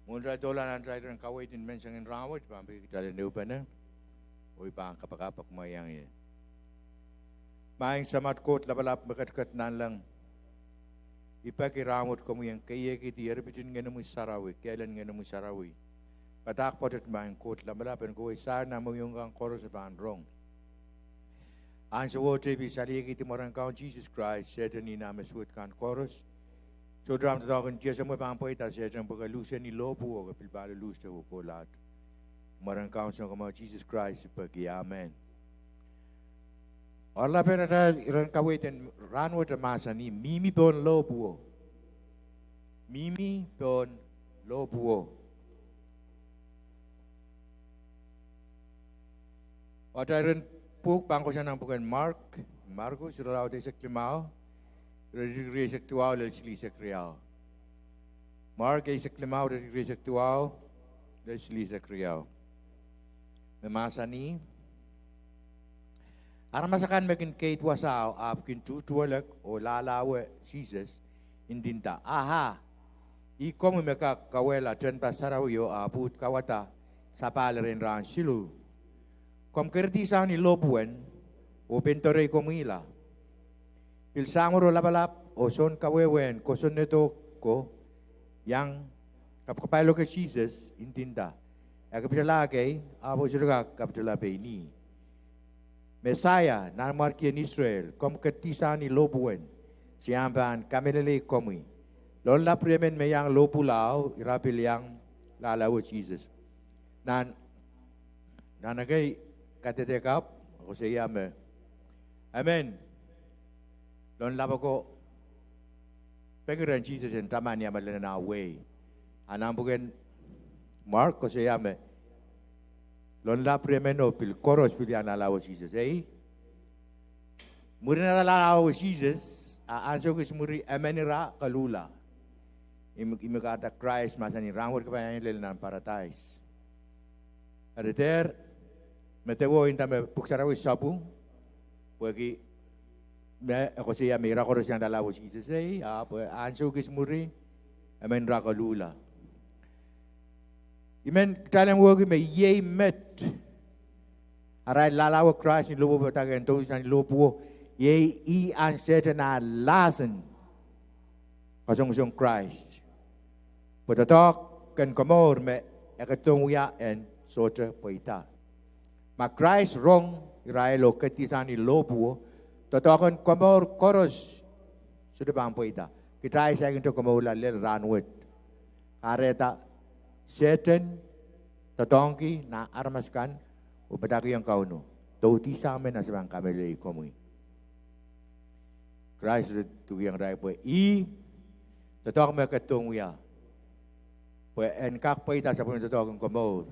Mundra dolan antara dan kawai din mensangin rawat, pampi kita ada neupana, oi pang kapak mayang ye. Maing samat kot labalap bekat nan lang. Ipaki rawat kamu yang kaya kita erbitin ngenu sarawi, kailan ngenu sarawi. Patak potet maing kot labalap en koi sana mo yung kang koros pan rong. Ang sa wote bisali kita morang kau Jesus Christ, setan ni nama suat kan koros. So dram tatakan dia semua pampai tak setan pakai lusen ni Lohpwuo ke pilbala lus tu kolat. Morang kau sa kau Jesus Christ pergi amen. Allah penata iran kawitan ranwa masa ni Mihmi Pohn Lohpwuo. Mihmi Pohn Lohpwuo. Odaran puk bangko siya nang bukan Marcus sudah tahu desek limau, redigre desek tuau lesli desek real. Mark desek limau redigre desek tuau lesli desek real. Memasa ni, arang masakan makin kait wasau apkin tutualak o lalawe Jesus indinta. Aha, ikom meka kawela jen pasarawiyo aput kawata sapalerin ran silu. Kom kertisa ni Lohpwuo o pentore komila. Pilsamuro labalap o son kawewen ko son neto ko yang kapkapailo ke Jesus intinda. Agapjalagay abo suruga kapjalabe ni. Mesaya na markian Israel kom kertisa ni Lohpwuo siamban kamelele komi. Lola premen meyang Lohpwuo irapil yang lalawo Jesus. Nanagay kata dekap, aku saya ame. Amen. Lon lapa ko pengeran Jesus yang taman yang malah na way. Anam bukan Mark ko saya ame. Lon lapa remeno pil koros pil yang nalawa Jesus. Muri nalawa Jesus, answer ko semuri amenira kalula. Imi kata Christ masa ni rangwat kebanyakan lelenan paradise. Ada ter Metewo inta me puksarawi sabung, bagi me ako siya may rakoros yang dalawa Jesus apa anso kis muri, amen rakalula. Imen talang wagi me ye met, aray lalawa Christ ni Lohpwuo tagan to san Lohpwuo ye I anseta na lasen, kasong Christ. Patatok kan kamor me ekatong ya en sote poita. Ma Christ rong Israelo ketisan ni Lohpwuo totokan komor koros sudah bampo ita kita isa kinto komor lalel ranwet areta Satan totongki na armaskan upadaki yang kauno tauti sa amin na sabang kamele komui Christ tu yang rai po totok me katong ya po enkak po ita sa pun totokan komor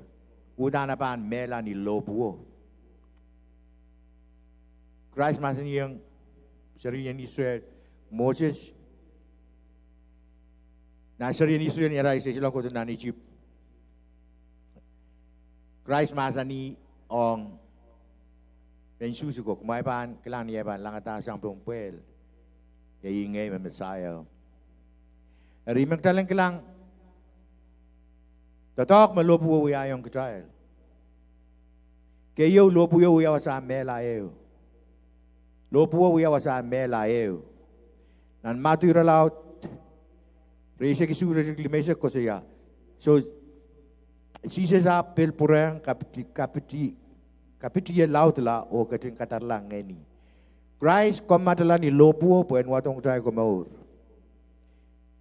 Udana pan mela ni Lohpwuo. Christ masan yang syariah Israel Moses. Na syariah Israel ni rai sila ko na ni Egypt. Christ masan ni ong ben susu ko kumai pan kelang ni pan langata sang pungpel. Ya ingay Messiah. Rimang talang kelang Tatok Lohpwuo yang kecil. Kayo Lohpwuo yang wasa melayu. Lohpwuo yang wasa melayu. Nan matu iralaut. Reisa kisura jiklimesa kosaya. So sisa sa pelpurang kapiti laut la o kating katarlang ngeni. Christ komadala ni Lohpwuo puen watong tay komaur.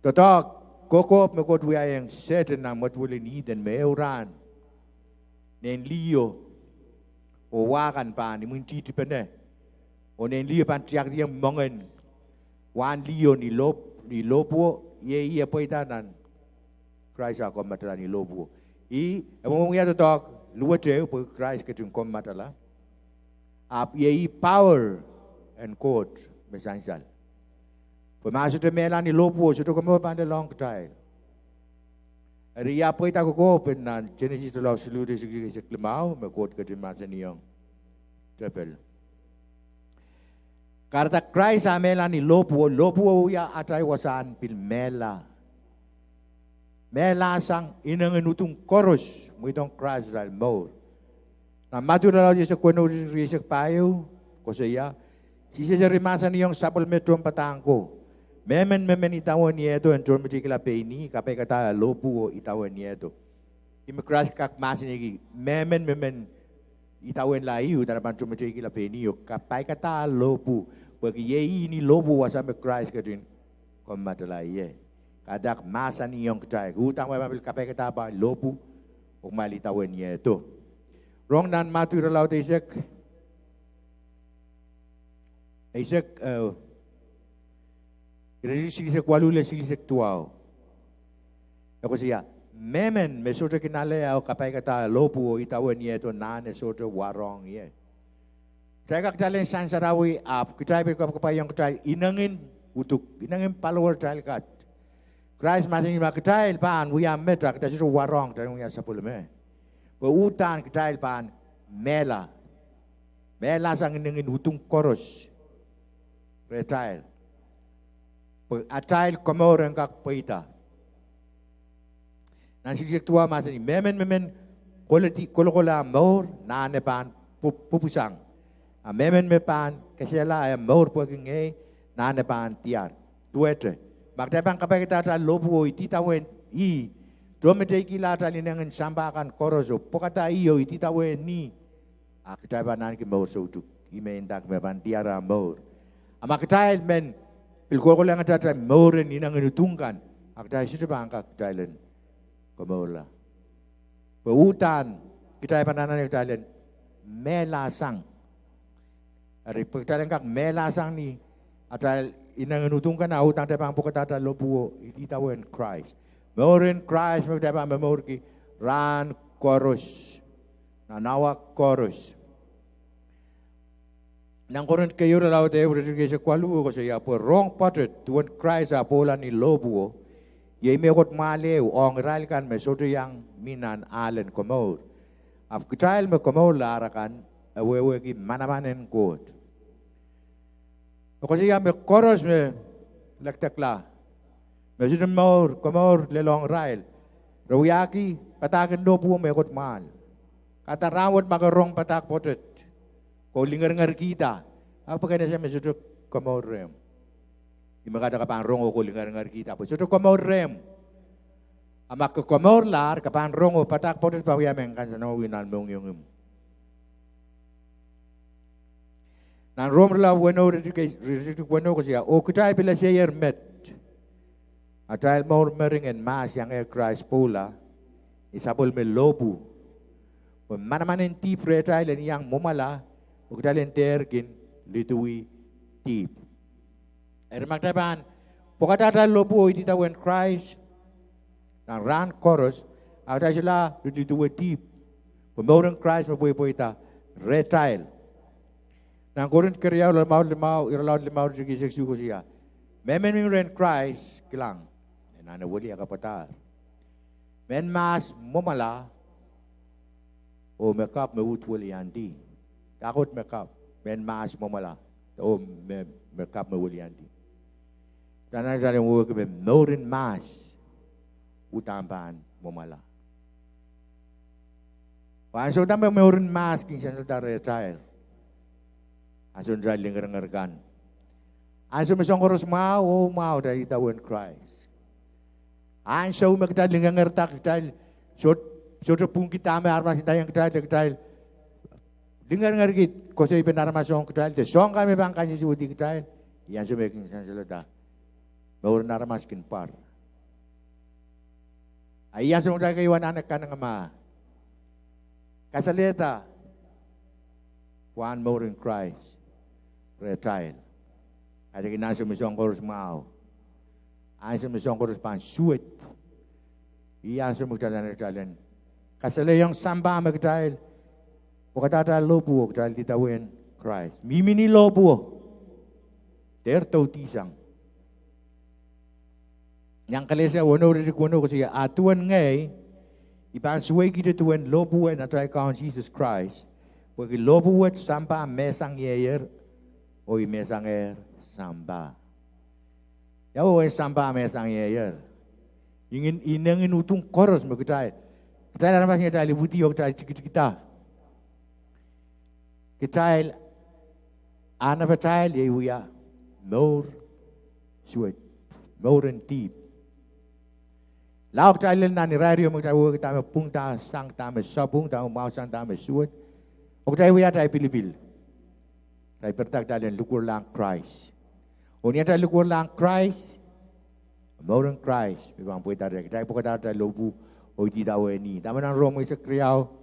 Tatok Koko mekot yang setan na matwali ni dan meuran. Nen liyo o wakan pa ni munti tipene. O nen liyo pan tiak dia mongen. Wan liyo ni Lohpwuo ye ia poitanan. Christ ako matala ni Lohpwuo. Among ya totok luwate po Christ ketung kom matala. Ye power and court mesansal. Pemasuk tu melan ni Lohpwuo sudah kemau pandai long kecil. Hari apa itu aku kau penan jenis itu lah seluruh segi lemau mekot ke masa ni yang cepel. Karena Christ melan ni Lohpwuo ya atai wasan pil mela. melasang inang inutong koros mo itong Christ dahil more. Na madura lang sa kuno risak payo ko siya. Sisa sa rimasan niyong sapol metron patangko. Memen itawan niya ito ang tron matikila peni kapay kata Lohpwuo itawan niya ito. Imikras kak masin nigi memen itawan layu tarapan tron matikila peni yo kapay kata Lohpwuo. Bagi ye ini Lohpwuo wasame Christ kadin komadalai. Kadak masa niyong kacay. Hutang mabamil kapay kata ba Lohpwuo o malitawan niya ito. Rong nan matura laut Isaac silisek walule silisek tuao. Ako siya, memen mesotra kinale au kapay kata Lohpwuo itawan niya ito nane sotra warong ye. Kaya kakitalen san sarawi ap, kitay kapay yung kitay inangin utuk, inangin palawar tayal kat. Christ masin yung kitay paan, wiya metra, kita susu warong, tayo wiya sa pulme. Utan kitay pan mela sang nangin utong koros retail atail komor ang kakpaita nan sisik tua masa ni memen kolokola mor nane pan pupusang memen me pan kasela ay mor paging nane pan tiar tuetre magdai pan kapay kita ta Lohpwuo ititawan i Domete kila tali nangan sambakan koroso pokata iyo ititawe ni akitai banan ki mor so tu ime indak me ban tiara mor ama kitai men pilko ko lang ata mor ni nangan utungkan akitai situ bangka kitailen komola pautan kitai bananan kitailen melasang ari pagtalen kak melasang ni atal inangan utungkan au tang tepang pokata Lohpwuo ititawen Christ. Morin Christ magdapa memor ki ran koros nanawa koros nang koron kayo raw te urige sa kwalu ko siya po wrong patet tuan Christ apola ni Lohpwuo ye me kot maleu ong ral kan me soto yang minan alen komor af kitail me komor larakan awewe ki manamanen kot ko siya me koros me laktakla Mesir komor lelong rail. Rawiyaki patakan Lohpwuo may kot mahal. Kata rawat makarong patak potet. Ko lingar-ngar kita. Apa kaya siya mesir komor rem. Ima kata kapang rongo ko lingar-ngar kita. Mesir komor rem. Amak ke komor lar kapang rongo patak potet pawiyameng kan sa nawinan mong yung Nan rom la bueno ko siya. O kitay pila siya yermet. Atay more meringen mas yang Christ pula isabol me Lohpwuo. Manaman tip retay len yang mumala ugdalen tergin litui tip. Magtaban pokata Lohpwuo ititawan Christ nang ran chorus atay sila litui tip. Pemorang Christ mapuy-puy ta retail. Nang kurun kerja limau segi seksi ko siya. Memen ren Christ kilang. Nana wali akapatar. Men mas mumala o makeup me wali andi. Takot makeup. Men mas mumala o makeup me wali andi. Tanang jalan wo ke norin mas utampan mumala. Wan so tambe norin mas king sa retire. Asun jalan ngerkan. Asun mesong koros mau dari tawan Christ. Anso magdal ngangertak dal so pung kita me armas tayang dal dengar ngargit ko sa ipenarmasong dal de song kami bangkan si udi dal yan so making sense lada bawr narmas kin par ayan so dal kaywan anak kan nga kasaleta one more in Christ retail ada kinaso misong koros mau ay sa misong koros pan suet iyan sa magdalan kasali yung samba magdahil o katata Lohpwuo dahil ditawin Christ Mihmi ni Lohpwuo tertaw tisang yang kalesa wano rin ko siya atuan ngay ibang suway kita tuwan Lohpwuo na try count Jesus Christ wag Lohpwuo samba mesang yeyer o mesang samba yaw samba mesang yeyer ingin utung koros mo kita. Kita na naman kita libuti o kita kita. Kita ana betal ye uya more sweet more and deep. Lauk kita na ni radio mo kita pung ta sang ta me sabung ta mau sang ta me sweet. O kita uya ta Phillip. Kita pertak ta lukur lang Christ. O niya ta lukur lang Christ. More than Christ, bang puai tarik. Kita pun kata lobu, oi tidak weni. Tapi nang Roma isa kriau,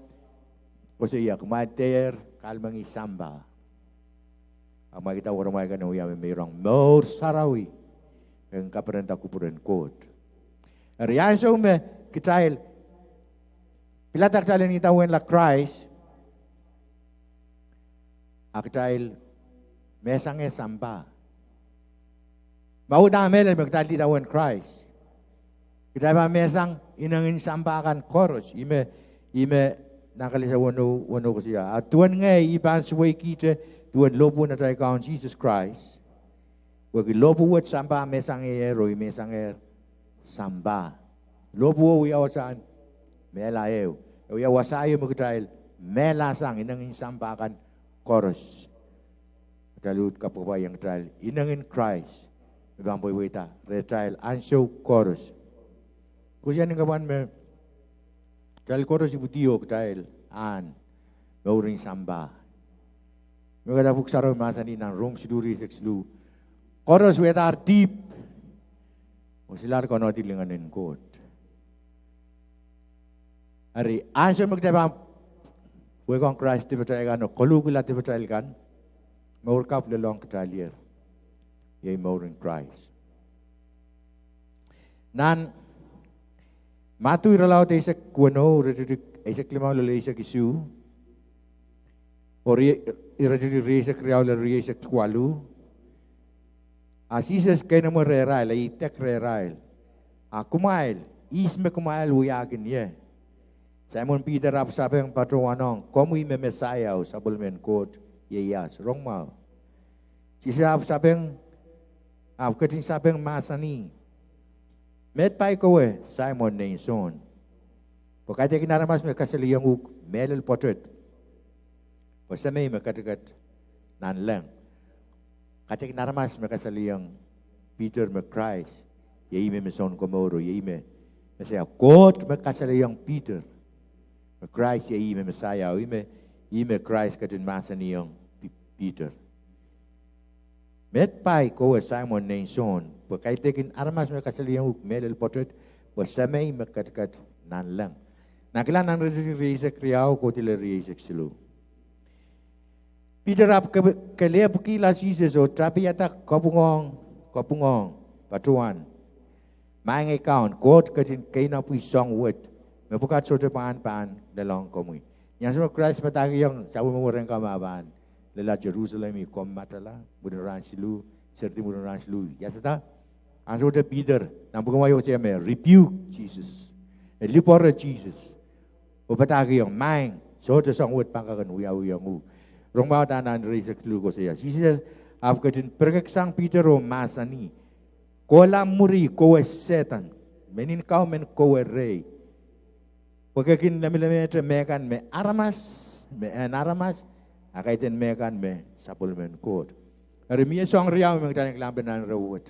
kau iya kemater kalmangi samba. Ama kita orang mai kan uya merong more sarawi, engkau perintah kupuran kot. Rian so me kita bila tak jalan kita wen la Christ, akitail mesangnya samba. Mau dah melen berkali tahun Christ. Kita mesang inangin sampakan koros. Ime nakali sa wano ko siya. At tuan ngay iban suway kita tuan lobo na tayo kaon Jesus Christ. Wagi lobo wat samba mesang roy mesang samba. Lobo uyawasan melaew. Uyawasayo mo kitail melasang inangin sampakan koros. Dalut kapapayang tayo inangin Christ. Ibang boy wita, retrial, ansyo chorus. Kusian ng kapan me, dahil chorus ibu diyo, dahil mauring samba. Mga kadapuk saraw masa ni ng room siduri sekslu. Chorus wita deep. O silar ko natin linganin kot. Ari, ansyo magtayang, wekong Christ di betrail kan, o kolukula di betrail kan, maurkap lelong ketalier. Yay more in Christ. Nan matu iralaw tayo sa kuwano, isa klimaw lalay sa kisu, o irajuri sa kriyaw lalay sa kwalu, asisas kayo naman rerail, ay itek rerail, kumail, isme kumail uyagin ye. Simon Peter ap sabi ang patrowanong, komu ime mesayaw sa bulmen kot, yeyas, rong mau. Sisa ap sabi ang kating sabeng masani. Met pai kowe Simon Nelson. Pagkati kinaramas me kasaliyang uk melel potret. Pasamay me katagat nanlang. Kati kinaramas me kasaliyang Peter me Christ. Yai me son komoro yai me. Saya kot me kasaliyang Peter. Me Christ yai me Messiah. Yai me Christ katin masaniyang Peter. Met pai ko Simon Nelson, pagkait tekin armas mereka saliyang melel potret, pasamay makatkat nanlang. Nakilan ang reisa kriyaw ko tila reisa silo. Peter ap kalep kila Jesus o tapi yata kapungong patuan. Maing account kot katin kaina pui song word. Mapukat so pan dalong komui. Yang semua Christ patagi yang sabu mawurang kamaban. Lela Jerusalem i kom matala, bunuran silu, serti bunuran silu. Ya sata, answer the Peter, nampu kamayo siya me rebuke Jesus, lipora Jesus. O patagi yung maing, so the song word pangkakan uya ngu. Rong bao tanan research lu ko siya. Jesus, afkatin perkeksang Peter o masani, kola muri kowe setan, menin kau men kowe rey. Pagkakin lami-lami mekan me aramas, akaitin mekan me supplement code. Arimiya song riyaw mga tanong lamban ng rawot.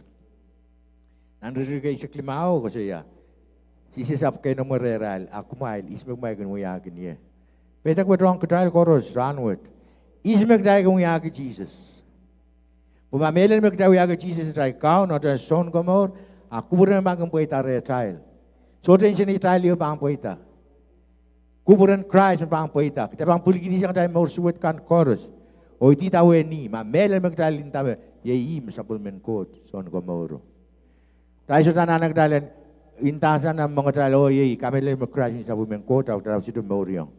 Nandiyo sa klimao ko siya. Sisisap kayo ng moreral, akumail, ismag may ganuyagin niya. Petak wa drong kadrail koros, ranwot. Ismag dahil ganuyagin Jesus. Pumamelan magdawiyagin Jesus dahil kao, no dahil son gomor, akuburan magang puwita retrail. So dahil siya ni Italio pang puwita. Kuburan Christ pang puwita. Kita pang puligini siya dahil morsuwet kan koros. O iti tawe ni, mamelan magdalin tawe, yayim sa pulmen kot, son gomoro. Dahil sa tanan nagdalan, intasan ng mga talo, kami lang mag-Christ sa pulmen kot, o taraw si Tumoriong.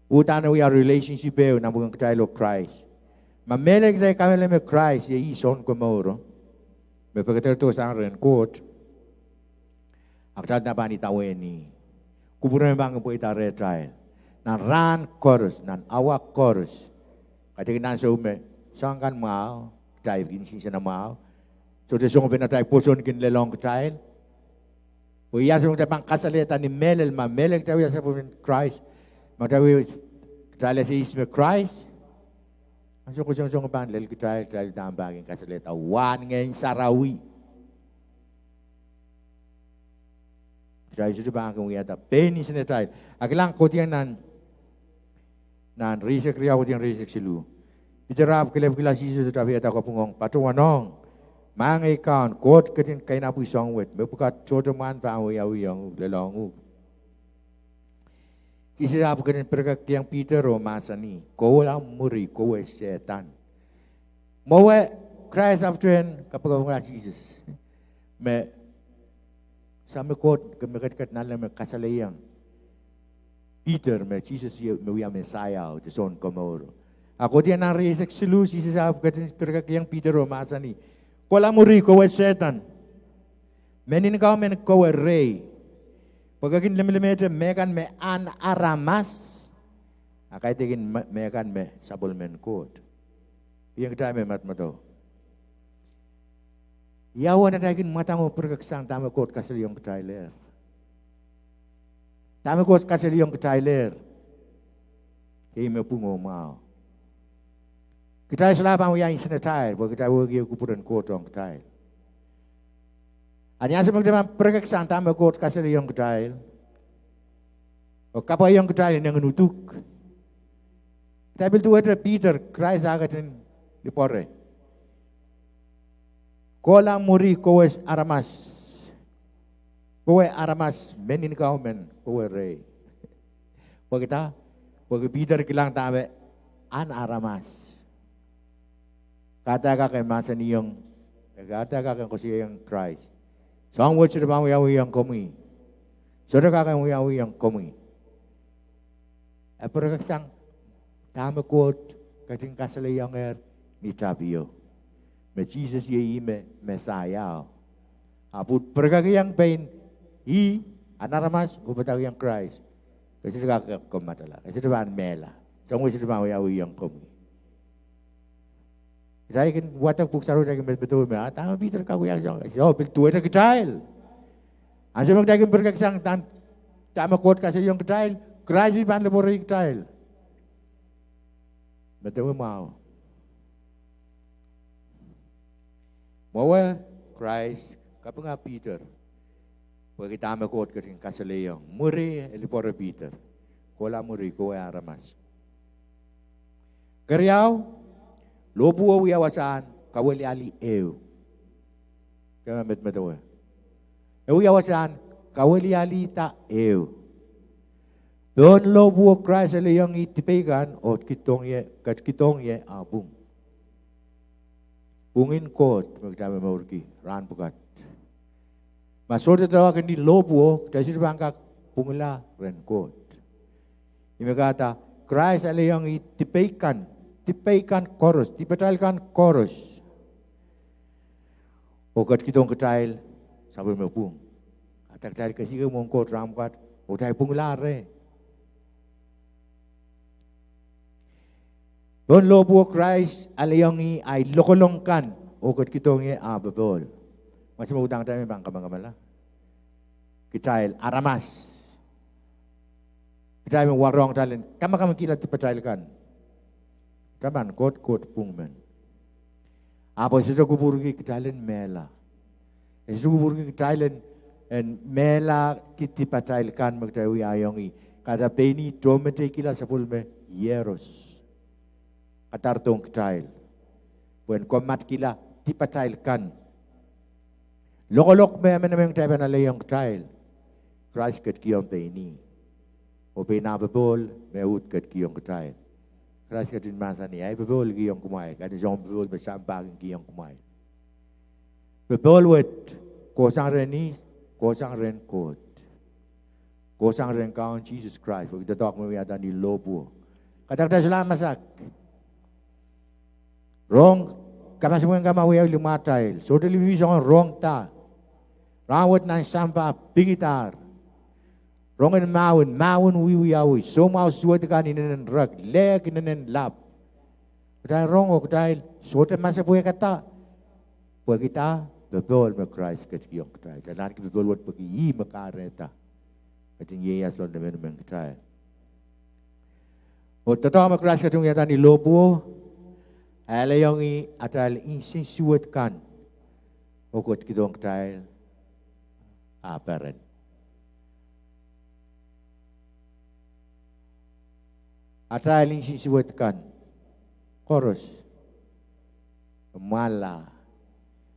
Utan na we are relationship ng mga talo Christ. Mamelan kami lang mag-Christ, yayi son gomoro. May pagkatero sa rin kot, aktal na ba ni tawe ni, kuburan bang po ita retrial, ng ran chorus, ng awak chorus, kaya kinan sa ume, saan kan mau, tayo kinsin siya na mau, so desong pinatay puson kinlelong tayo, Uya sung te pang kasaleta ni melel ma melek tawi sa pun Christ. Matawi tala si isme Christ. Ang sung ban lel kita tambagin kasaleta wan ngayon sarawi. Kita sudah bang kung yata penis na tayo. Agilang ko tiyan nan risek riyaw ko tiyan risek silu. Itarap kelep kila sisu tetapi yata ko pungong patuwanong. Mga ikan kot ketin kay na puisong wet. Mepukat chotoman pa ang uyang lalong. Kisah apa ketin perkak yang Peter o masani. Ko lang muri ko setan. Mawe Christ after kapag mga Jesus. Me Sama kot kemekat nalam me kasalayang Peter me Jesus me uya Messiah o son komoro. Ako dia na resek silu Jesus af ketin perkak yang Peter o masani. Kola muri ko setan. Menin kau men ko rey. Pagagin lemelemeter mekan me an aramas. Akai tegin mekan me sabol men kot. Yang kita me mat mato. Yawan na tagin matang perkeksang tama kot kasel yung Tyler. Tama kot kasel yung Tyler. Kaya me pungo mau. Kita selapang yang senatai, bo kita wagi kupuran kot orang Tyler. Anya sebab dia perkeksang tama kot kasel yung Tyler. O kapal yung Tyler yang nutuk. Tapi tu ada Peter Christ agatin di pore. Kola muri kowe aramas. Kowe aramas menin kau men kowe rey. Bagita, bagi Peter kilang tabe an aramas. Kata kakak masa ni yang, kata kakak kosi yang Christ. Song word sudah mau yang kami. Sudah kakak mau yang kami. Apa sang tabe kot kating kasale yang ni tabio. Me Jesus ye me Messiah. Aput perkara yang pain i anaramas ubataw yang Christ. Kasi kakak komatala. Kasi diban mela. Song wis diban yang kami. Kita kan watak puksaro dah betul me. Tama Peter kau yang song. So bil tuwa na kitail. Asa mag daging perkara sang tama kot kasi yung kitail. Christ diban lebor kitail. Betul mau. Mawa Christ kapag Peter bagi tama kot keting kasaleyong muri elipore Peter kola muri ko aramas Karyaw Lohpwuo wiyawasan kawali ali kama metmetawa wiyawasan kawali ali ta don Lohpwuo Christ eleyong itipegan o kitong ye abung Bungin kot magdami maurki ran bukat. Masuk tawa kendi Lohpwuo dari situ bangkak bungla ren kot. Ini kata Christ ale yang tipaikan chorus, dipetalkan chorus. Okat kitong ketail sampai mepung. Kata ketail kasih ke mongkot ram bukat. Utai bungla re. Don Lohpwuo Christ alayongi ay lokolongkan ukot kitong ababol. Masih mau utang tayo bang kamala. Kitail aramas. Kitail warong talen kama kila tipatailkan. Taman kot pungmen. Apa sesuatu kuburgi kitailen mela. Sesuatu kuburgi kitailen en mela tipatailkan magtawi ayongi. Kada peni domete kila sapul me yeros. Atartong kitail. Bukan komat kila tipatailkan. Lokolok me yang tayo na layong kitail. Christ kat kiyong peni. O pinababol me ut kat kiyong kitail. Christ katin masa ni ay babol kiyong kumay. Kati siyong babol masampagin kiyong kumay. Babol wet kosang reni, kosang ren kot. Kosang ren kaon Jesus Christ. Pag itatok mo yata ni Lohpwuo. Katakta sila masak. Rong kamas mo nga mawiyaw lumatay. So television rong ta. Rawat ng sampa pingitar. Rong en mawon wiwiyawi. So mau suwat ka ninen rag lek ninen lap. Dahil rong o dahil suwat masa buhay kata. Buhay kita betul me Christ ket ki ok tai dan ki betul wat pagi I makareta kating ye yason de men tai o tata me Christ katung ya tani Lohpwuo ale yang I atal insin suat kan okot ki dong tai aparen atal insin suat kan chorus mala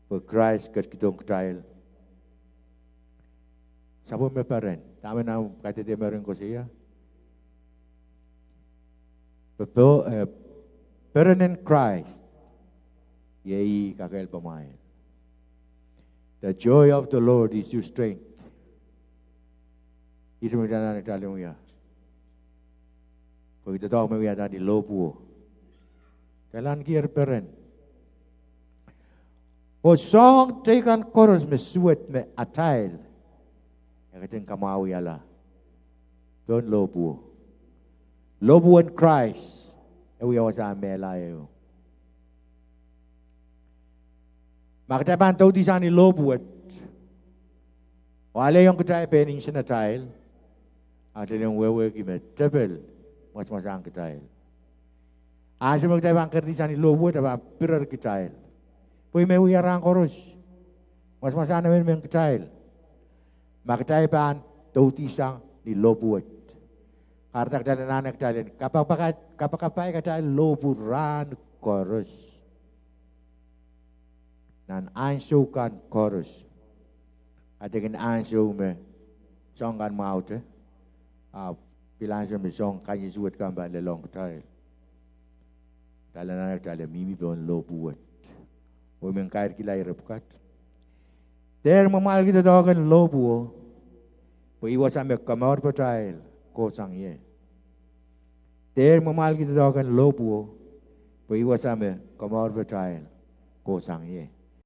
for Christ ket kitong trial. Sabo me paren, tama na kate de meron ko siya. Betul, paren in Christ, yei kakel pamain. The joy of the Lord is your strength. Itu macam mana kita lihat ya? Kalau kita tahu mereka ada di Lohpwuo, jalan kiri paren. O song tekan chorus me suat me atail. Ya kating kamau yala. Don Lohpwuo. Lohpwuo in Christ. Ewi awasa mela yo. Makita pantaw di sana ni Lohpwuo. Wala yung kitay pening sa natail. At yung wewe kime tebel. Mas-masang kitay. Asa magtay bangker di sana ni Lohpwuo. Taba pirar kitay. Pwede may uyarang koros. Mas-masa namin may kitail. Makitay paan, tautisang ni Lohpwuo. Kartak dala nanak talin. Kapakapay katail, Lohpwuo koros. Nan anso kan koros. At yung anso me, song kan maute. Pilanso me song kanyisuat kan ba lelong kitail. Dala nanak talin, Mihmi Pohn Lohpwuo. O mengkair kilai repkat. Der mamal kita doakan Lohpwuo. Paiwas sampai kamar percaya kosang ye. Der mamal kita doakan Lohpwuo. Paiwas sampai kamar percaya kosang ye.